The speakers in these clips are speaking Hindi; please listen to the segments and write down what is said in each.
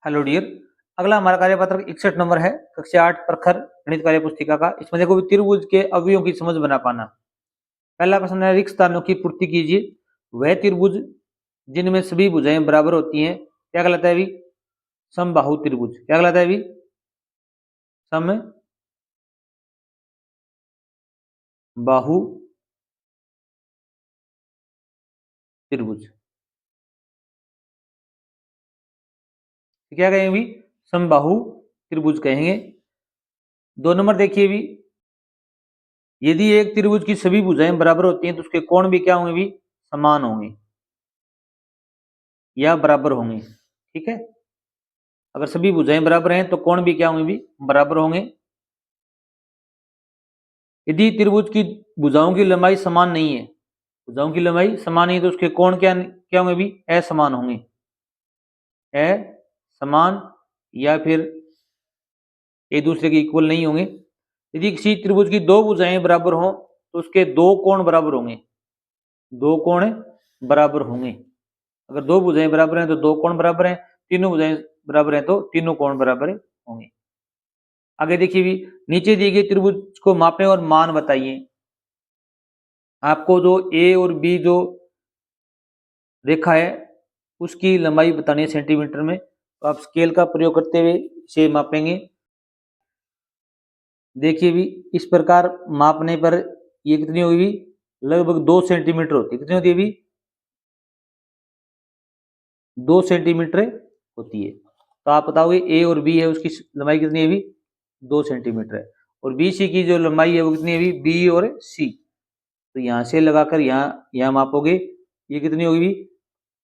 Hello dear. अगला हमारा कार्यपत्र 61 नंबर है, कक्षा 8 प्रखर गणित कार्य पुस्तिका का। इसमें देखो त्रिभुज के अवयवों की समझ बना पाना। पहला प्रश्न है, रिक्त स्थानों की पूर्ति कीजिए। वह त्रिभुज जिनमें सभी भुजाएं बराबर होती हैं क्या कहलाता है? अभी समबाहु त्रिभुज। क्या कहलाता है? अभी समबाहु त्रिभुज। क्या कहेंगे? अभी समबाहु त्रिभुज कहेंगे। 2 नंबर देखिए, भी यदि एक त्रिभुज की सभी भुजाएं बराबर होती हैं तो उसके कोण भी क्या होंगे? भी समान होंगे या बराबर होंगे। ठीक है, अगर सभी भुजाएं बराबर हैं तो कोण भी क्या होंगे? भी बराबर होंगे। यदि त्रिभुज की भुजाओं की लंबाई समान नहीं है, भुजाओं की लंबाई समान नहीं है, तो उसके कोण क्या क्या होंगे? भी असमान होंगे। असमान या फिर एक दूसरे के इक्वल नहीं होंगे। यदि किसी त्रिभुज की दो भुजाएं बराबर हों तो उसके दो कोण बराबर होंगे। दो कोण बराबर होंगे। अगर दो भुजाएं बराबर हैं तो दो कोण बराबर हैं, तीनों भुजाएं बराबर हैं तो तीनों कोण बराबर होंगे। आगे देखिए, भी नीचे दिए गए त्रिभुज को मापें और मान बताइए। आपको जो ए और बी जो रेखा है उसकी लंबाई बतानी है सेंटीमीटर में, तो आप स्केल का प्रयोग करते हुए इसे मापेंगे। देखिए, भी इस प्रकार मापने पर ये कितनी होगी? भी लगभग 2 सेंटीमीटर होती है। कितनी होती है? भी 2 सेंटीमीटर होती है। तो आप बताओगे ए और बी है उसकी लंबाई कितनी है? भी 2 सेंटीमीटर है। और बी सी की जो लंबाई है वो कितनी है? भी बी और सी। तो यहां से लगाकर यहाँ मापोगे, ये कितनी होगी? भी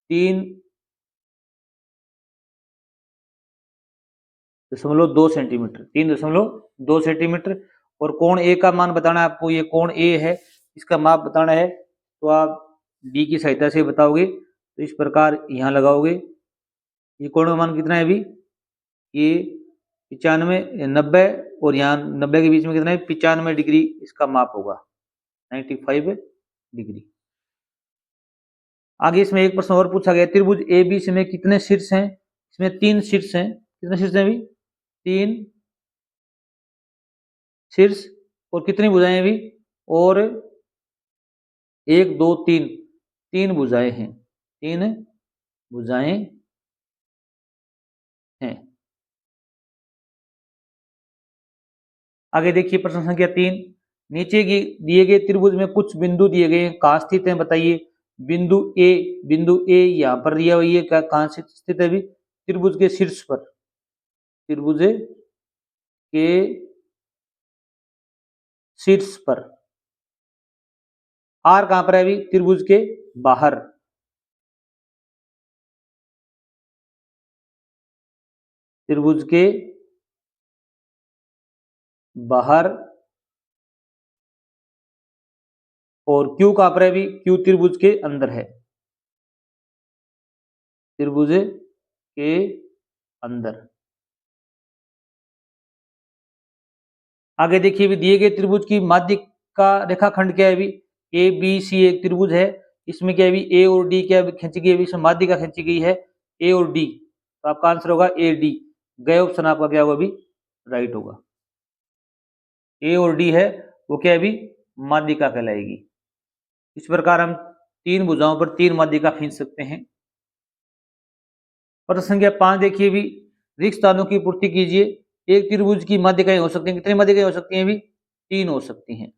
3.2 सेंटीमीटर। 3.2 सेंटीमीटर। और कोण ए का मान बताना है आपको। ये कोण ए है, इसका माप बताना है, तो आप डी की सहायता से बताओगे। तो इस प्रकार यहाँ लगाओगे। ये कोण का मान कितना है? भी ये 95 90 और यहाँ 90 के बीच में कितना है? 95 डिग्री इसका माप होगा, 95 डिग्री। आगे इसमें एक प्रश्न और पूछा गया, त्रिभुज ए बी सी में कितने शीर्ष हैं? इसमें 3 शीर्ष हैं। कितने शीर्ष हैं? भी 3 शीर्ष। और कितनी भुजाएं? भी और 1 2 3, 3 भुजाएं हैं। 3 भुजाएं हैं। आगे देखिए प्रश्न संख्या 3, नीचे की दिए गए त्रिभुज में कुछ बिंदु दिए गए हैं, कहाँ स्थित हैं बताइए। बिंदु ए यहाँ पर दिया हुआ है, कहाँ स्थित है? भी त्रिभुज के शीर्ष पर। त्रिभुज के शीर्ष पर। आर कहां पर है? भी त्रिभुज के बाहर। त्रिभुज के बाहर। और क्यू कहां पर है? भी क्यू त्रिभुज के अंदर है। त्रिभुज के अंदर। आगे देखिए, भी दिए गए त्रिभुज की माध्य का रेखाखंड क्या है? भी ए बी सी एक त्रिभुज है, इसमें क्या है? भी ए और डी क्या खींची गई है? इसमें माध्य का खींची गई है ए और डी। तो आपका आंसर होगा ए डी। गए ऑप्शन आपका क्या होगा? भी राइट होगा। ए और डी है वो क्या है? भी माध्यिका कहलाएगी। इस प्रकार हम 3 भुजाओं पर 3 माध्यिका खींच सकते हैं। प्रश्न संख्या 5 देखिए, भी रिक्त स्थानों की पूर्ति कीजिए। एक त्रिभुज की माध्यिकाएं हो सकती हैं, कितनी माध्यिकाएं हो सकती हैं? भी 3 हो सकती हैं।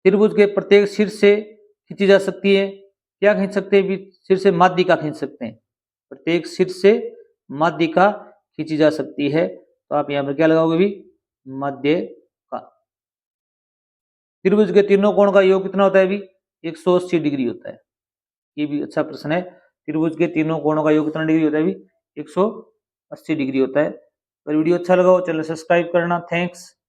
त्रिभुज के प्रत्येक शीर्ष से खींची जा सकती है, क्या खींच सकते हैं? भी शीर्ष से माध्यिका खींच सकते हैं। प्रत्येक शीर्ष से माध्यिका खींची जा सकती है। तो आप यहाँ पर क्या लगाओगे? भी माध्यिका। त्रिभुज के तीनों कोण का योग कितना होता है? भी 180 डिग्री होता है। ये भी अच्छा प्रश्न है। त्रिभुज के तीनों कोणों का योग कितना डिग्री होता है? भी 180 डिग्री होता है। अगर वीडियो अच्छा लगा हो चैनल सब्सक्राइब करना। थैंक्स।